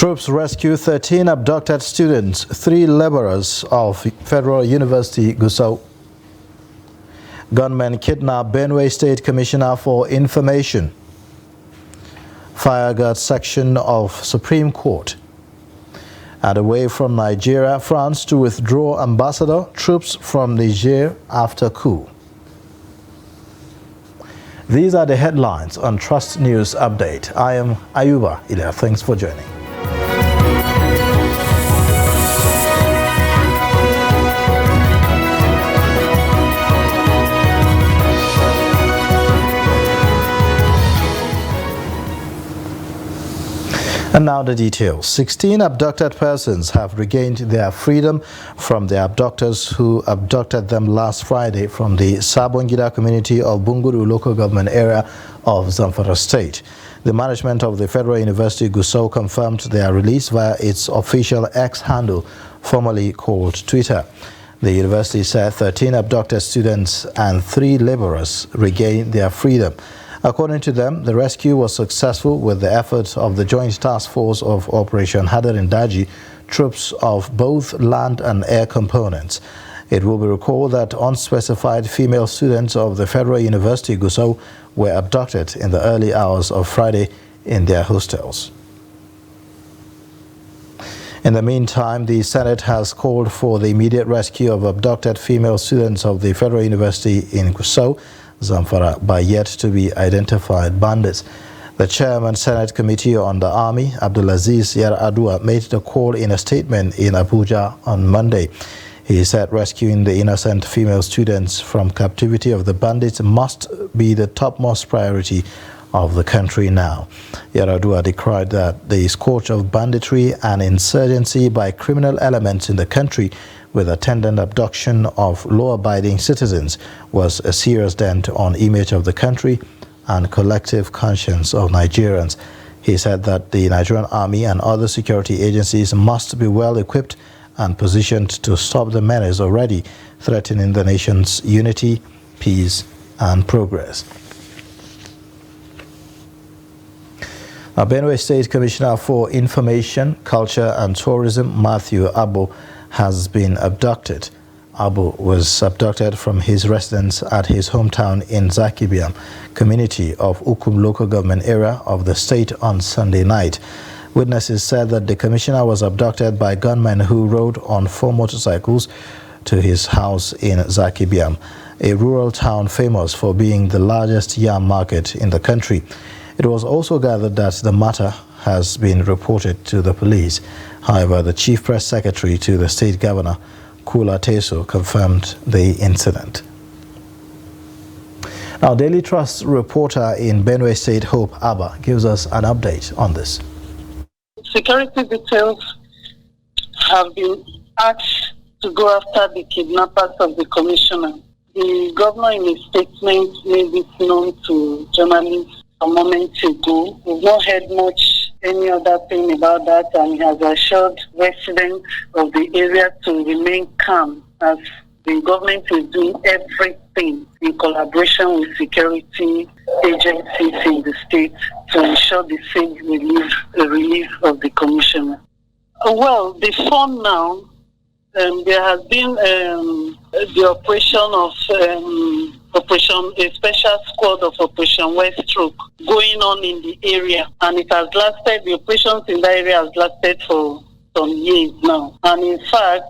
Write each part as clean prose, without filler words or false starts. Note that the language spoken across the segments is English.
Troops rescue 13 abducted students, 3 laborers of Federal University, Gusau. Gunmen kidnap Benue State Commissioner for Information. Fire guard section of Supreme Court. And away from Nigeria, France to withdraw ambassador, troops from Niger after coup. These are the headlines on Trust News Update. I am Ayuba Ilya. Thanks for joining. And now the details. 16 abducted persons have regained their freedom from the abductors who abducted them last Friday from the Sabongida community of Bunguru local government area of Zamfara State. The management of the Federal University Gusau confirmed their release via its official X handle, formerly called Twitter. The university said 13 abducted students and 3 laborers regained their freedom. According to them, the rescue was successful with the efforts of the Joint Task Force of Operation Hadarin Daji, troops of both land and air components. It will be recalled that unspecified female students of the Federal University Gusau were abducted in the early hours of Friday in their hostels. In the meantime, the Senate has called for the immediate rescue of abducted female students of the Federal University in Gusau, Zamfara, by yet to be identified bandits. The chairman Senate Committee on the Army, Abdulaziz Yaradua, made the call in a statement in Abuja on Monday. He said rescuing the innocent female students from captivity of the bandits must be the topmost priority of the country now. Yaradua decried that the scourge of banditry and insurgency by criminal elements in the country with attendant abduction of law-abiding citizens was a serious dent on image of the country and collective conscience of Nigerians. He said that the Nigerian Army and other security agencies must be well equipped and positioned to stop the menace already threatening the nation's unity, peace, and progress. Benue State Commissioner for Information, Culture and Tourism, Matthew Abo, has been abducted. Abu was abducted from his residence at his hometown in Zakibiam, community of Ukum local government area of the state on Sunday night. Witnesses said that the commissioner was abducted by gunmen who rode on 4 motorcycles to his house in Zakibiam, a rural town famous for being the largest yam market in the country. It was also gathered that the matter has been reported to the police. However, the chief press secretary to the state governor, Kula Teso, confirmed the incident. Now, Daily Trust reporter in Benue State, Hope Abba, gives us an update on this. Security details have been asked to go after the kidnappers of the commissioner. The governor in his statement made it known to journalists a moment ago. We've not heard much any other thing about that, and he has assured residents of the area to remain calm as the government is doing everything in collaboration with security agencies in the state to ensure the safe release of the commissioner. Well, before now, there has been the operation of a special squad of Operation West Stroke going on in the area, and it has lasted, the operations in that area has lasted for some years now. And in fact,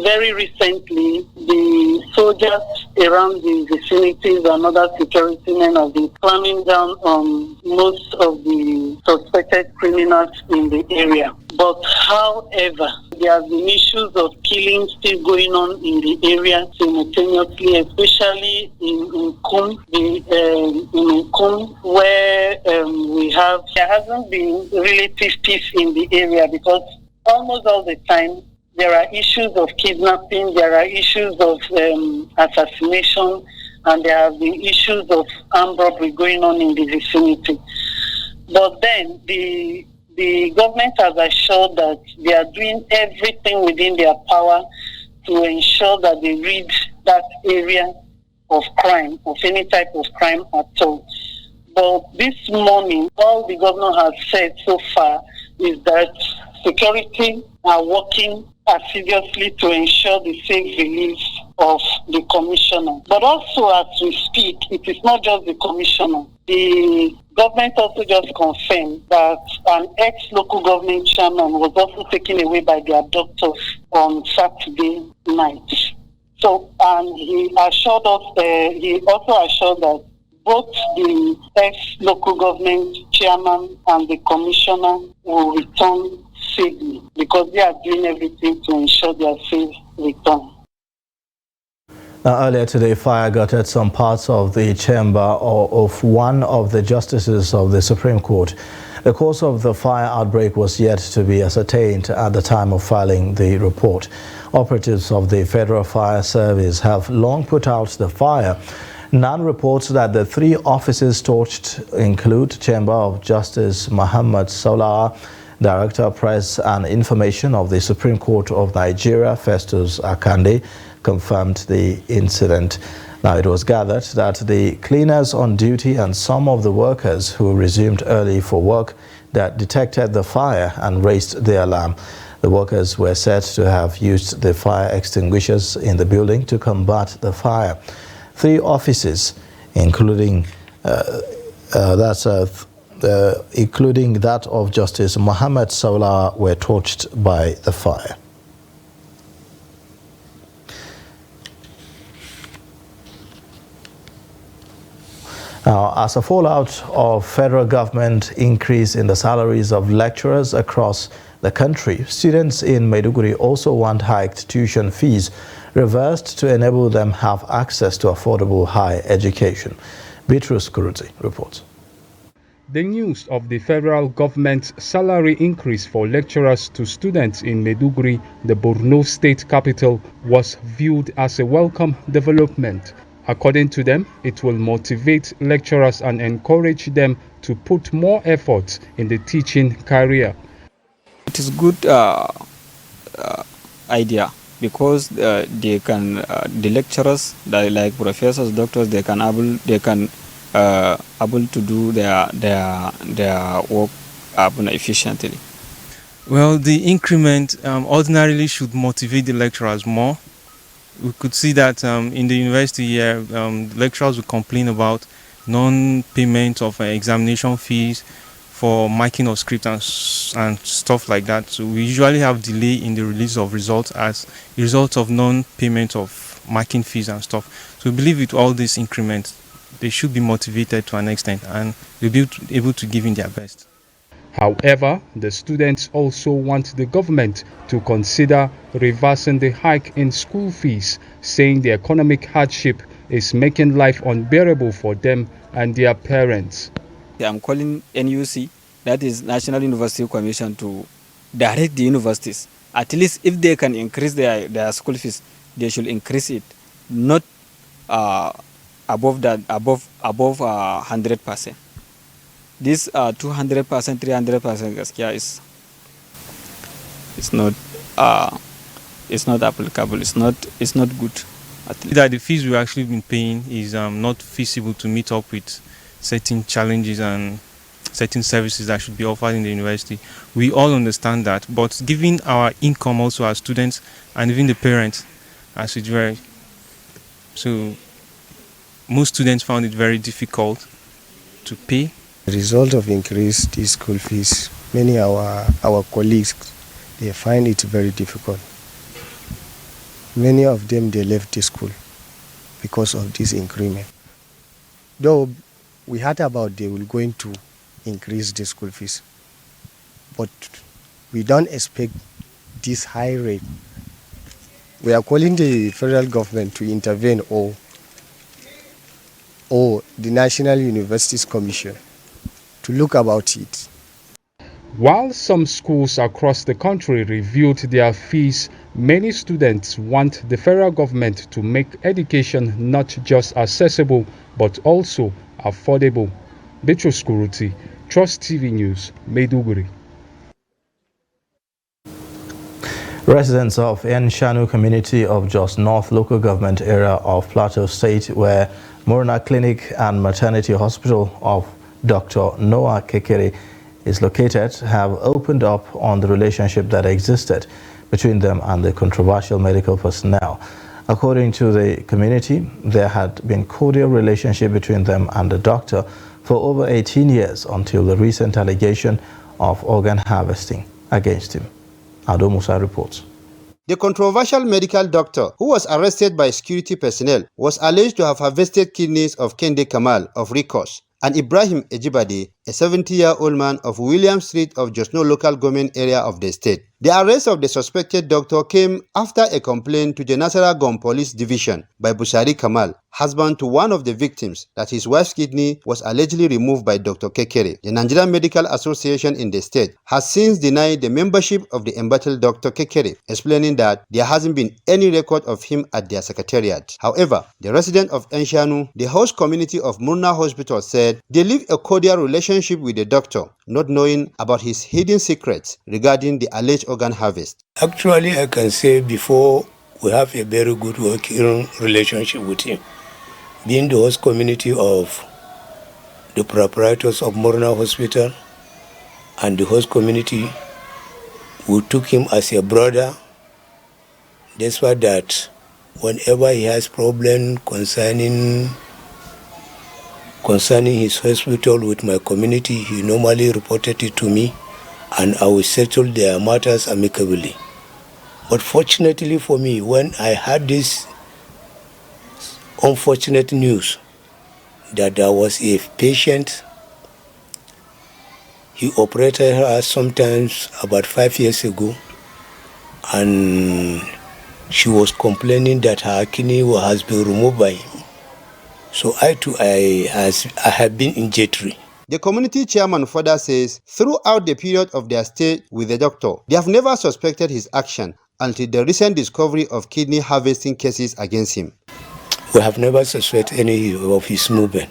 very recently, the soldiers around the vicinities and other security men have been clamping down on most of the suspected criminals in the area. But however, there have been issues of killing still going on in the area simultaneously, especially in Ukum, where there hasn't been relative peace in the area, because almost all the time there are issues of kidnapping, there are issues of assassination, and there have been issues of armed robbery going on in the vicinity. But then the government has assured that they are doing everything within their power to ensure that they rid that area of crime, of any type of crime at all. But this morning, all the governor has said so far is that security are working assiduously to ensure the safe release of the commissioner. But also, as we speak, it is not just the commissioner. The government also just confirmed that an ex-local government chairman was also taken away by the abductors on Saturday night. So, and he assured us, he also assured that both the ex-local government chairman and the commissioner will return safely because they are doing everything to ensure their safe return. Now, earlier today, fire gutted some parts of the chamber of one of the justices of the Supreme Court. The cause of the fire outbreak was yet to be ascertained at the time of filing the report. Operatives of the Federal Fire Service have long put out the fire. None reports that the 3 offices torched include Chamber of Justice Muhammad Saulawa, Director of Press and Information of the Supreme Court of Nigeria, Festus Akande, confirmed the incident. Now, it was gathered that the cleaners on duty and some of the workers who resumed early for work that detected the fire and raised the alarm. The workers were said to have used the fire extinguishers in the building to combat the fire. 3 offices, including including that of Justice Muhammad Saulawa, were torched by the fire. Now, as a fallout of federal government increase in the salaries of lecturers across the country, students in Maiduguri also want hiked tuition fees reversed to enable them have access to affordable higher education. Beatrice Kuruti reports. The news of the federal government's salary increase for lecturers to students in Maiduguri, the Borno state capital, was viewed as a welcome development. According to them, it will motivate lecturers and encourage them to put more effort in the teaching career. It is a good idea because they can, the lecturers, like professors, doctors, they can able to do their work efficiently. Well, the increment ordinarily should motivate the lecturers more. We could see that in the university here, lecturers will complain about non-payment of examination fees for marking of script and stuff like that. So we usually have delay in the release of results as a result of non-payment of marking fees and stuff. So we believe with all these increments, they should be motivated to an extent and they'll be able to give in their best. However, the students also want the government to consider reversing the hike in school fees, saying the economic hardship is making life unbearable for them and their parents. I'm calling NUC, that is National University Commission, to direct the universities. At least if they can increase their school fees, they should increase it, not above 100%. This 200%, 300% it's not applicable. It's not good. That the fees we've actually been paying is not feasible to meet up with certain challenges and certain services that should be offered in the university. We all understand that, but given our income also as students and even the parents, as it were, so most students found it very difficult to pay. The result of increased school fees, many our colleagues, they find it very difficult. Many of them, they left the school because of this increment. Though we heard about they were going to increase the school fees, but we don't expect this high rate. We are calling the federal government to intervene or the National Universities Commission to look about it. While some schools across the country reviewed their fees, many students want the federal government to make education not just accessible but also affordable. Beatrice Kuruti, Trust TV News, Maiduguri. Residents of Enshanu community of Jos North local government area of Plateau State, where Morna Clinic and Maternity Hospital of Dr. Noah Kekere is located have opened up on the relationship that existed between them and the controversial medical personnel. According to the community, there had been cordial relationship between them and the doctor for over 18 years until the recent allegation of organ harvesting against him. Ado Musa reports. The controversial medical doctor who was arrested by security personnel was alleged to have harvested kidneys of Kende Kamal of Rikos and Ibrahim Ejibade, a 70-year-old man of William Street of Josno local government area of the state. The arrest of the suspected doctor came after a complaint to the Nasara Gom Police Division by Busari Kamal, husband to one of the victims, that his wife's kidney was allegedly removed by Dr. Kekere. The Nigerian Medical Association in the state has since denied the membership of the embattled Dr. Kekere, explaining that there hasn't been any record of him at their secretariat. However, the resident of Enshanu, the host community of Murna Hospital, said they live a cordial relationship with the doctor, not knowing about his hidden secrets regarding the alleged organ harvest. Actually, I can say before we have a very good working relationship with him. Being the host community of the proprietors of Murna Hospital and the host community, we took him as a brother. That's why that whenever he has problem concerning his hospital with my community, he normally reported it to me and I will settle their matters amicably. But fortunately for me, when I had this unfortunate news that there was a patient, he operated her sometimes about 5 years ago, and she was complaining that her kidney has been removed by him. So I have been in jittery. The community chairman further says, throughout the period of their stay with the doctor, they have never suspected his action until the recent discovery of kidney harvesting cases against him. We have never suspected any of his movement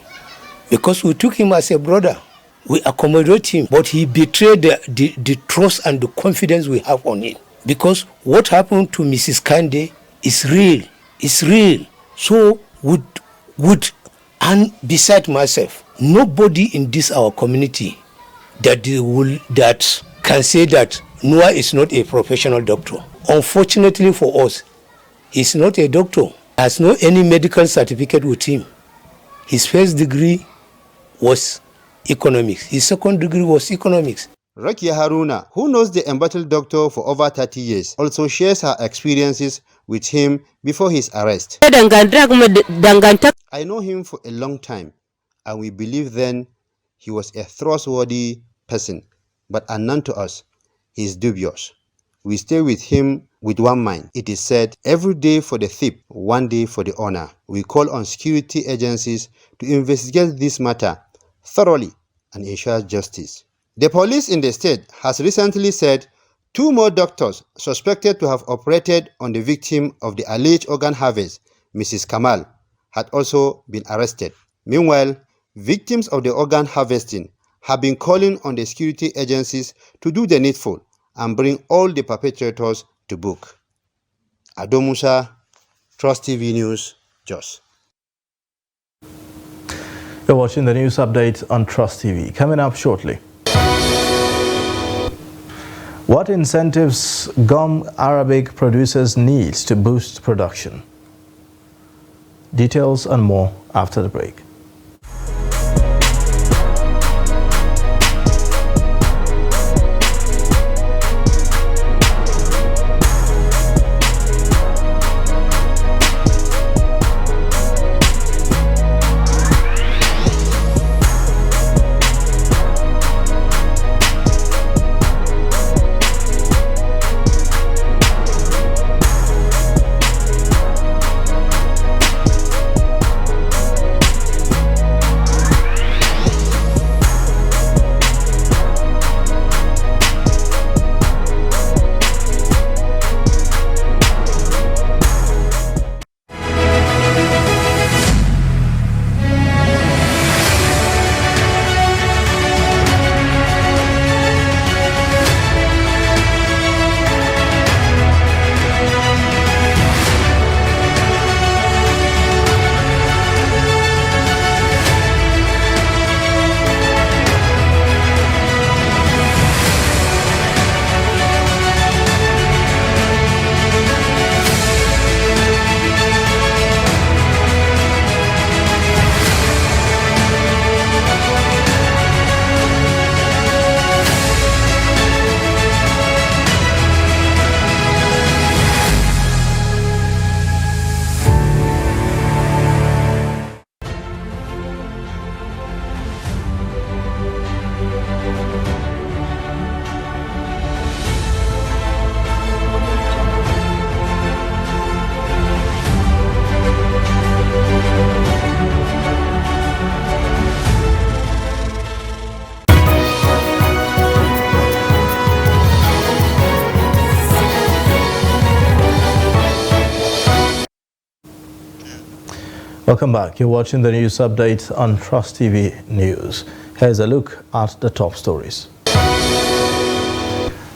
because we took him as a brother. We accommodate him, but he betrayed the trust and the confidence we have on him. Because what happened to Mrs. Kande is real. It's real. So and beside myself, nobody in this our community that can say that Noah is not a professional doctor. Unfortunately for us, he's not a doctor. He has no any medical certificate with him. His first degree was economics. His second degree was economics. Rakia Haruna, who knows the embattled doctor for over 30 years, also shares her experiences with him before his arrest. I know him for a long time, and we believe then he was a trustworthy person, but unknown to us, he is dubious. We stay with him with one mind. It is said, every day for the thief, one day for the owner. We call on security agencies to investigate this matter thoroughly and ensure justice. The police in the state has recently said 2 more doctors suspected to have operated on the victim of the alleged organ harvest, Mrs. Kamal, had also been arrested. Meanwhile, victims of the organ harvesting have been calling on the security agencies to do the needful and bring all the perpetrators to book. Ado Musa, Trust TV News, Jos. You're watching the news update on Trust TV. Coming up shortly. What incentives gum Arabic producers need to boost production? Details and more after the break. Welcome back. You're watching the news update on Trust TV News. Here's a look at the top stories.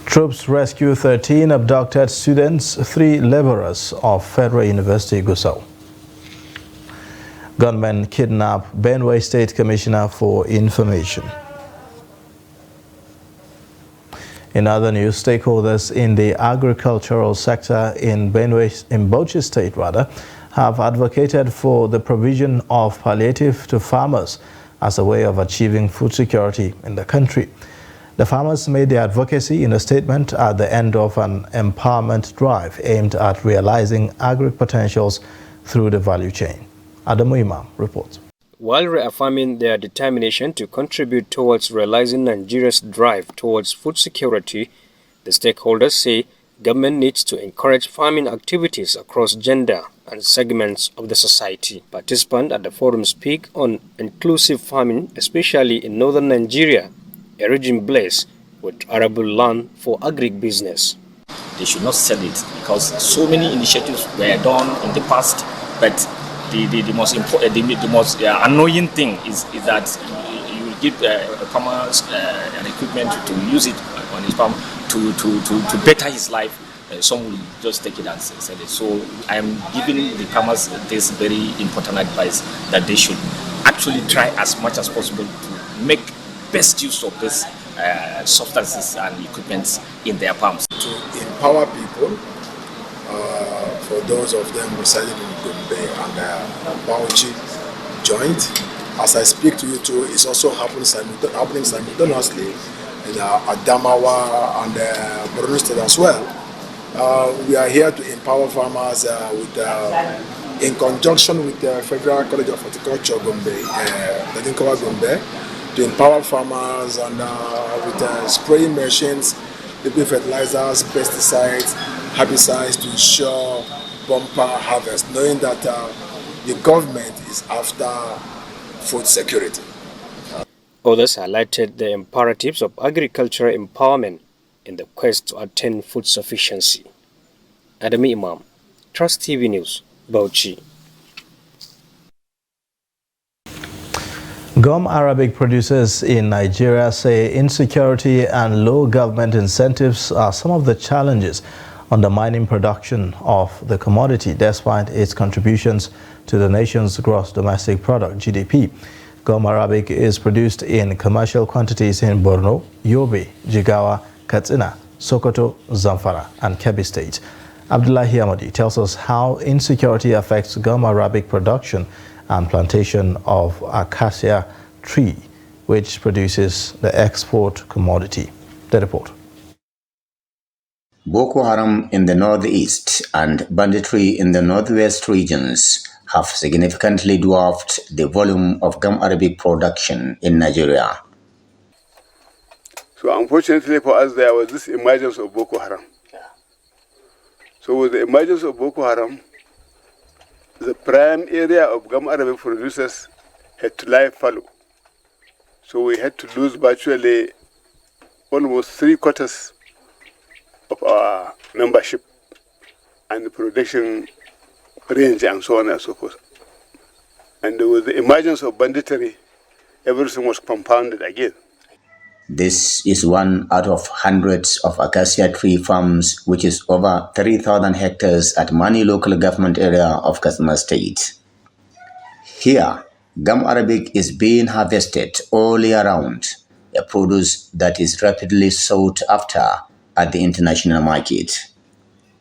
Troops rescue 13 abducted students, 3 laborers of Federal University Gusau. Gunmen kidnap Benue State Commissioner for Information. In other news, stakeholders in the agricultural sector in Bauchi State have advocated for the provision of palliative to farmers as a way of achieving food security in the country. The farmers made their advocacy in a statement at the end of an empowerment drive aimed at realizing agri-potentials through the value chain. Adamu Imam reports. While reaffirming their determination to contribute towards realizing Nigeria's drive towards food security, the stakeholders say government needs to encourage farming activities across gender and segments of the society. Participants at the forum speak on inclusive farming, especially in northern Nigeria, a region blessed with arable land for agribusiness. They should not sell it because so many initiatives were done in the past, but the most important, the most annoying thing is that you will give farmers an equipment to use it on his farm to better his life. Some will just take it and sell it. So I am giving the farmers this very important advice that they should actually try as much as possible to make best use of these substances and equipment in their farms. To empower people, for those of them residing in Gombe and Bauchi joint. As I speak to you too, it's also happening simultaneously in Adamawa and Borno State as well. We are here to empower farmers in conjunction with the Federal College of Horticulture Gombe, Gombe, to empower farmers and with spraying machines, liquid fertilizers, pesticides, herbicides to ensure bumper harvest, knowing that the government is after food security. Others highlighted the imperatives of agricultural empowerment in the quest to attain food sufficiency. Adami Imam, Trust TV News, Bauchi. Gum Arabic producers in Nigeria say insecurity and low government incentives are some of the challenges undermining production of the commodity despite its contributions to the nation's gross domestic product, GDP. Gum Arabic is produced in commercial quantities in Borno, Yobe, Jigawa, Katsina, Sokoto, Zamfara, and Kebbi State. Abdullahi Amadi tells us how insecurity affects gum Arabic production and plantation of acacia tree, which produces the export commodity. The report. Boko Haram in the northeast and banditry in the northwest regions have significantly dwarfed the volume of gum Arabic production in Nigeria. So unfortunately for us, there was this emergence of Boko Haram. So with the emergence of Boko Haram, the prime area of gum Arabic producers had to lie fallow. So we had to lose virtually almost 3/4 of our membership and the production range and so on and so forth. And with the emergence of banditry, everything was compounded again. This is one out of hundreds of acacia tree farms, which is over 3,000 hectares at Mani local government area of Katsina State. Here, gum Arabic is being harvested all year round, a produce that is rapidly sought after at the international market.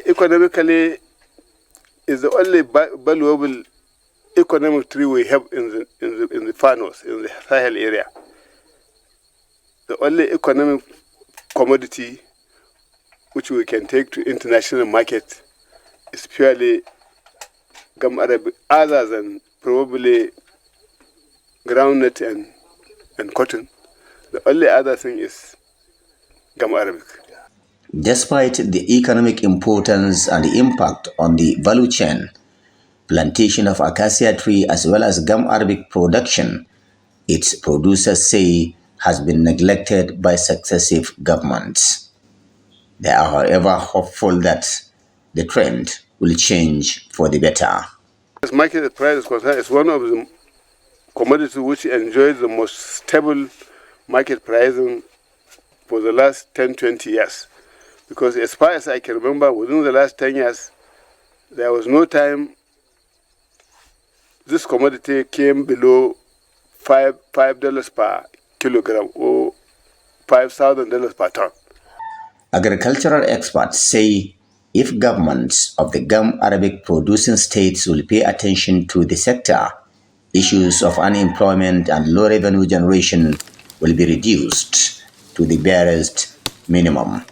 Economically, is the only valuable economic tree we have in the far north, in the Sahel area. The only economic commodity which we can take to international market is purely gum Arabic, other than probably groundnut and cotton. The only other thing is gum Arabic. Despite the economic importance and the impact on the value chain, plantation of acacia tree as well as gum Arabic production, its producers say, has been neglected by successive governments. They are, however, hopeful that the trend will change for the better. As market price is concerned, it's one of the commodities which enjoys the most stable market pricing for the last 10-20 years. Because as far as I can remember, within the last 10 years, there was no time this commodity came below $5 per kilogram or $5,000 per ton. Agricultural experts say if governments of the gum Arabic producing states will pay attention to the sector, issues of unemployment and low revenue generation will be reduced to the barest minimum.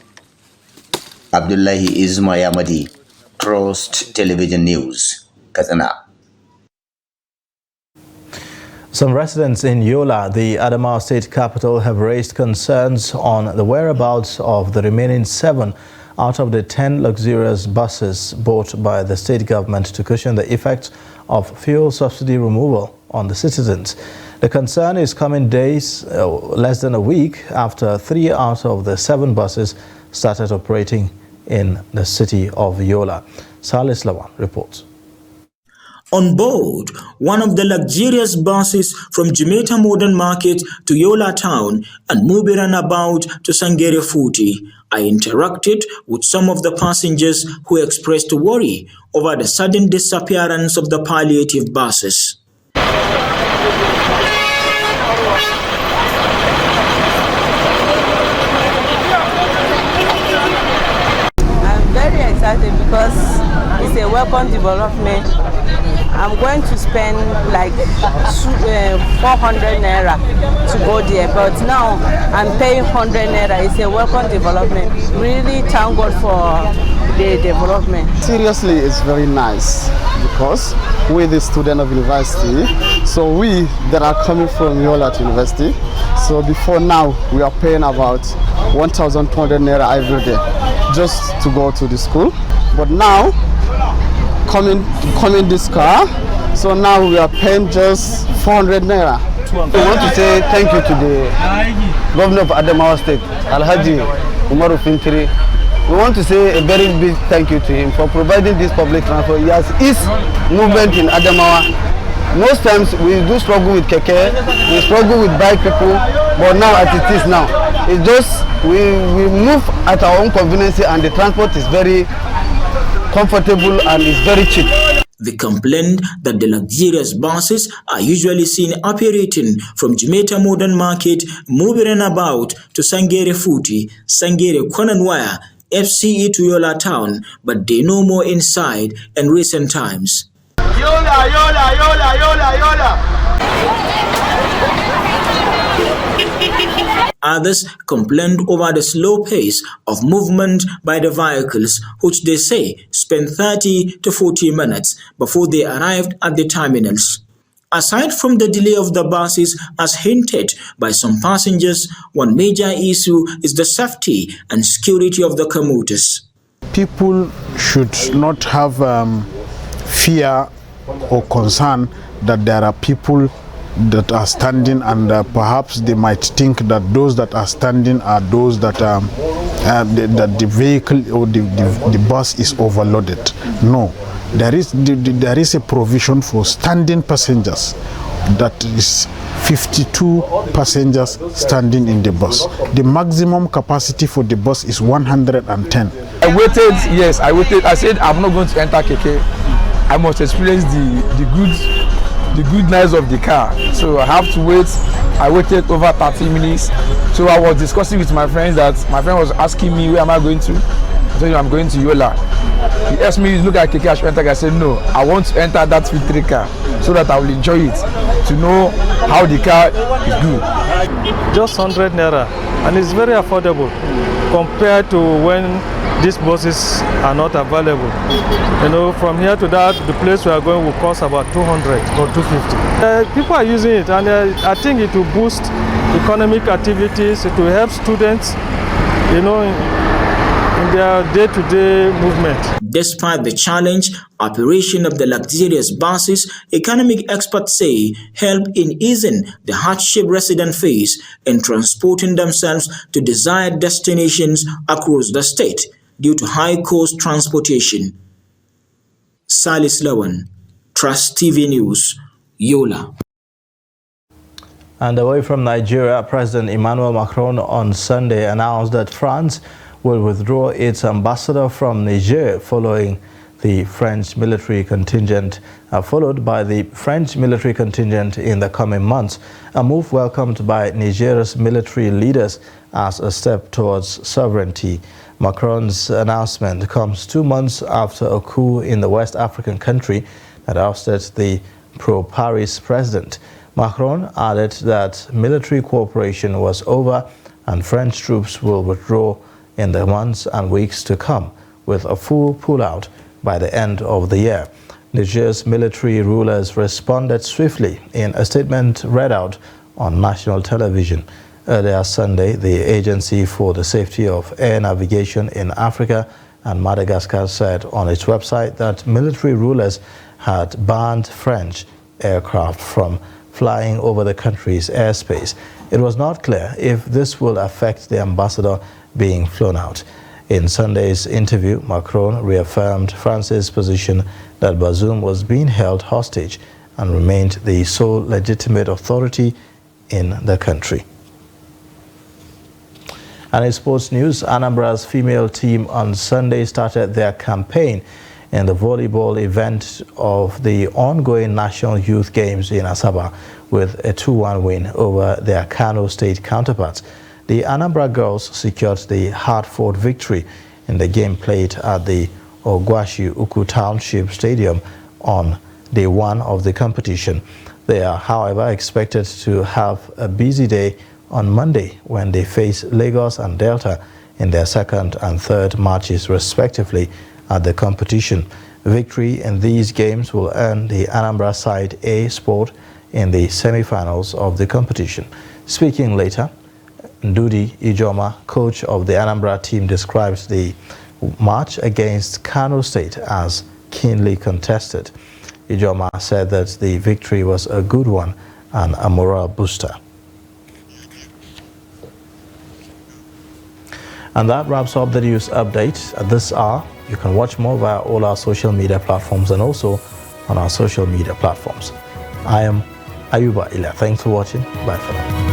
Abdullahi Ismayamadi, Trust Television News, Katsina. Some residents in Yola, the Adamawa state capital, have raised concerns on the whereabouts of the remaining 7 out of the 10 luxurious buses bought by the state government to cushion the effects of fuel subsidy removal on the citizens. The concern is coming days, less than a week, after 3 out of the 7 buses started operating in the city of Yola. Salis Lawan reports. On board one of the luxurious buses from Jimeta Modern Market to Yola Town and moving about to Sangere Futi, I interacted with some of the passengers who expressed worry over the sudden disappearance of the palliative buses. I'm very excited because it's a welcome development. I'm going to spend like 400 naira to go there, but now I'm paying 100 naira. It's a welcome development. Really thank God for the development. Seriously, it's very nice because we're the student of university, so we that are coming from Yola to university, so before now we are paying about 1,200 naira every day just to go to the school, but now coming this car, so now we are paying just 400 naira. We want to say thank you to the governor of Adamawa State, Alhaji Umaru Fintiri. We want to say a very big thank you to him for providing this public transport. He has eased movement in Adamawa. Most times we do struggle with keke, we struggle with bike people, but now as it is now, it's just we move at our own convenience and the transport is very comfortable and is very cheap. They complained that the luxurious buses are usually seen operating from Jimeta Modern Market, moving about to Sangere Futi, Sangere Konanwaya, FCE to Yola Town, but they no more inside in recent times. Yola, Yola, Yola, Yola, Yola. Others complained over the slow pace of movement by the vehicles, which they say spent 30 to 40 minutes before they arrived at the terminals. Aside from the delay of the buses, as hinted by some passengers, one major issue is the safety and security of the commuters. People should not have fear or concern that there are people that are standing and perhaps they might think that those that are standing are those that that the vehicle or the bus is overloaded. No, there is a provision for standing passengers. That is 52 passengers standing in the bus. The maximum capacity for the bus is 110. I waited. I said I'm not going to enter KK. I must experience the goodness of the car. So I have to wait. I waited over 30 minutes. So I was discussing with my friends that my friend was asking me where am I going to. I told him I'm going to Yola. He asked me, look at KK, I should enter. I said no, I want to enter that filtry car so that I will enjoy it, to know how the car is good. Just 100 naira, and it's very affordable compared to when these buses are not available. You know, from here to that, the place we are going will cost about 200 or 250. People are using it, and I think it will boost economic activities. It will help students, you know, in their day-to-day movement. Despite the challenge, operation of the luxurious buses, economic experts say, help in easing the hardship residents face in transporting themselves to desired destinations across the state due to high-cost transportation. Salis Lawan, Trust TV News, Yola. And away from Nigeria, President Emmanuel Macron on Sunday announced that France will withdraw its ambassador from Niger following the French military contingent, followed by the French military contingent in the coming months, a move welcomed by Nigeria's military leaders as a step towards sovereignty. Macron's announcement comes 2 months after a coup in the West African country that ousted the pro-Paris president. Macron added that military cooperation was over and French troops will withdraw in the months and weeks to come, with a full pullout by the end of the year. Niger's military rulers responded swiftly in a statement read out on national television. Earlier Sunday, the Agency for the Safety of Air Navigation in Africa and Madagascar said on its website that military rulers had banned French aircraft from flying over the country's airspace. It was not clear if this will affect the ambassador being flown out. In Sunday's interview, Macron reaffirmed France's position that Bazoum was being held hostage and remained the sole legitimate authority in the country. And in sports news, Anambra's female team on Sunday started their campaign in the volleyball event of the ongoing National Youth Games in Asaba with a 2-1 win over their Kano State counterparts. The Anambra girls secured the hard-fought victory in the game played at the Ogwashi Uku Township Stadium on day 1 of the competition. They are, however, expected to have a busy day on Monday when they face Lagos and Delta in their second and third matches respectively at the competition. Victory in these games will earn the Anambra side a spot in the semi-finals of the competition. Speaking later, Ndudi Ijoma, coach of the Anambra team, described the match against Kano State as keenly contested. Ijoma said that the victory was a good one and a morale booster. And that wraps up the news update at this hour. You can watch more via all our social media platforms and also on our social media platforms. I am Ayuba Ila. Thanks for watching. Bye for now.